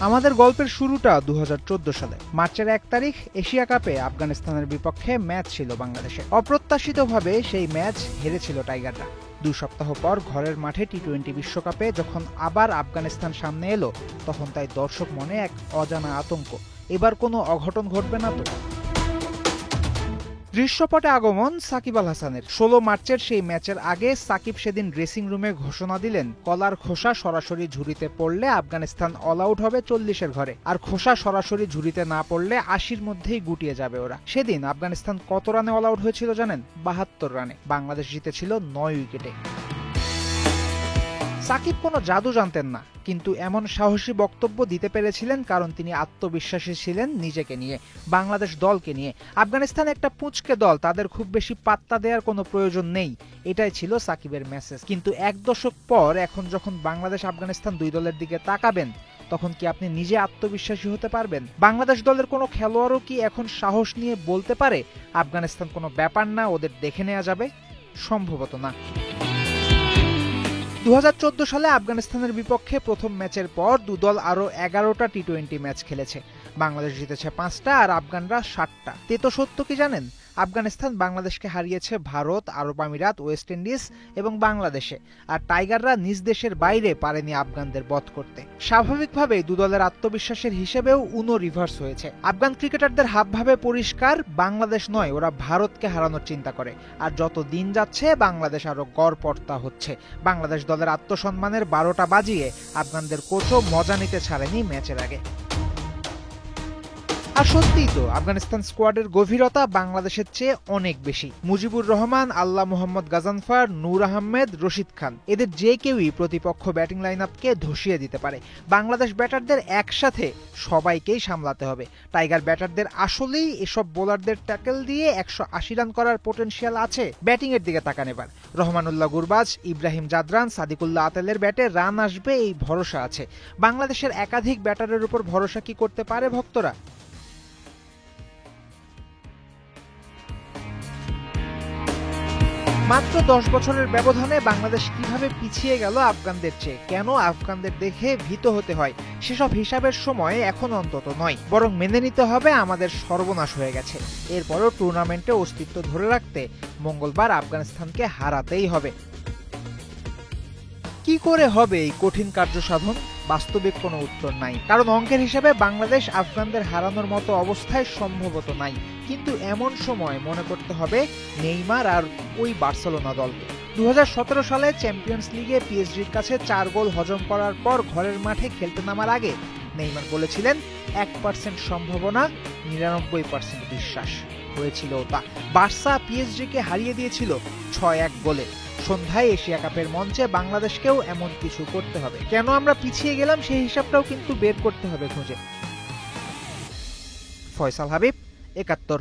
আমাদের গল্পের শুরুটা 2014 সালে মার্চের 1 তারিখ এশিয়া কাপে আফগানিস্তানের বিপক্ষে ম্যাচ ছিল বাংলাদেশে। অপ্রত্যাশিতভাবে সেই ম্যাচ হেরেছিল টাইগাররা। 2 সপ্তাহ পর ঘরের মাঠে টি-20 বিশ্বকাপে যখন আবার আফগানিস্তান সামনে এলো, তখন তাই দর্শক মনে এক অজানা আতঙ্ক, এবার কোনো অঘটন ঘটবে না তো। দৃশ্যপটে আগমন সাকিব আল হাসানের। 16 মার্চের সেই ম্যাচের আগে সাকিব সেদিন ড্রেসিং রুমে ঘোষণা দিলেন, কলার খোসা সরাসরি ঝুড়িতে পড়লে আফগানিস্তান অল আউট হবে 40-এর ঘরে, আর খোসা সরাসরি ঝুড়িতে না পড়লে 80-র মধ্যেই গুটিয়ে যাবে ওরা। সেদিন আফগানিস্তান কত রানে অল আউট হয়েছিল জানেন? 72 রানে। বাংলাদেশ জিতেছিল 9 উইকেটে। সাকিব কোনো জাদু জানতেন না, কিন্তু এমন সাহসী বক্তব্য দিতে পেরেছিলেন কারণ তিনি আত্মবিশ্বাসী ছিলেন নিজেকে নিয়ে, বাংলাদেশ দলকে নিয়ে। আফগানিস্তান একটা পুঁচকে দল, তাদের খুব বেশি পাত্তা দেওয়ার কোনো প্রয়োজন নেই, এটাই ছিল সাকিবের মেসেজ। কিন্তু 1 দশক পর এখন যখন বাংলাদেশ আফগানিস্তান দুই দলের দিকে তাকাবেন, তখন কি আপনি নিজে আত্মবিশ্বাসী হতে পারবেন? বাংলাদেশ দলের কোনো খেলোয়াড়ও কি এখন সাহস নিয়ে বলতে পারে আফগানিস্তান কোনো ব্যাপার না, ওদের দেখে নেওয়া যাবে? সম্ভবত না। 2014 সালে আফগানিস্তানের বিপক্ষে প্রথম ম্যাচের পর দুদল আরও 11টা টি-20 ম্যাচ খেলেছে। বাংলাদেশ জিতেছে 5টা আর আফগানরা 7টা। তো সত্য কি জানেন? আফগানিস্তান বাংলাদেশকে হারিয়েছে ভারত, আরব আমিরাত, ওয়েস্ট ইন্ডিজ এবং বাংলাদেশে, আর টাইগাররা নিজ দেশের বাইরে পারেনি আফগানদের বধ করতে। স্বাভাবিকভাবেই দুদলের আত্মবিশ্বাসের হিসেবেও উনো রিভার্স হয়েছে। আফগান ক্রিকেটারদের হাবভাবে পরিষ্কার, বাংলাদেশ নয়, ওরা ভারতকে হারানোর চিন্তা করে। আর যত দিন যাচ্ছে বাংলাদেশ আরো গড়পড়তা হচ্ছে। বাংলাদেশ দলের আত্মসম্মানের 12টা বাজিয়ে আফগানদের কোচও মজা নিতে ছাড়েনি ম্যাচের আগে। আর সত্যিই তো, আফগানিস্তান স্কোয়াডের গভীরতা বাংলাদেশের চেয়ে অনেক বেশি। মুজিবুর রহমান, আল্লাহ মোহাম্মদ গাজানফার, নূর আহমেদ, রশিদ খান, এদের যে কেউই প্রতিপক্ষ ব্যাটিং লাইন আপকে ধসিয়ে দিতে পারে। বাংলাদেশ ব্যাটারদের একসাথে সবাইকেই সামলাতে হবে। টাইগার ব্যাটারদের আসলেই এসব বোলারদের ট্যাকেল দিয়ে 180 রান করার পোটেনশিয়াল আছে? ব্যাটিং এর দিকে তাকান এবার। রহমানুল্লাহ গুরবাজ, ইব্রাহিম জাদরান, সাদিকুল্লাহ আতেলের ব্যাটে রান আসবে এই ভরসা আছে। বাংলাদেশের একাধিক ব্যাটারের উপর ভরসা কি করতে পারে ভক্তরা? মাত্র 10 বছরের ব্যবধানে বাংলাদেশ কিভাবে পিছিয়ে গেল আফগানদের চেয়ে, কেন আফগানদের দেখে ভীত হতে হয়, সেসব হিসাবের সময় এখন অন্তত নয়, বরং মেনে নিতে হবে আমাদের সর্বনাশ হয়ে গেছে। এরপরও টুর্নামেন্টে অস্তিত্ব ধরে রাখতে মঙ্গলবার আফগানিস্তানকে হারাতেই হবে। কি করে হবে এই কঠিন কার্য সাধন? বাস্তবিক কোনো উত্তর নাই, কারণ অঙ্কের হিসাবে বাংলাদেশ আফগানদের হারানোর মতো অবস্থায় সম্ভবত নাই। কিন্তু এমন সময় মনে করতে হবে নেইমার আর ওই বার্সেলোনা দলকে। 2017 সালে চ্যাম্পিয়ন্স লিগে পিএসজির কাছে 4 গোল হজম করার পর ঘরের মাঠে খেলতে নামার আগে নেইমার বলেছিলেন, 1% সম্ভাবনা, 99% বিশ্বাস। হয়েছিল তা। বার্সা পিএসজিকে হারিয়ে দিয়েছিল 6-1 গোলে। সন্ধ্যায় এশিয়া কাপের মঞ্চে বাংলাদেশকেও এমন কিছু করতে হবে। কেন আমরা পিছিয়ে গেলাম সেই হিসাবটাও কিন্তু বের করতে হবে খুঁজে। ফয়সাল হাবিব, 71।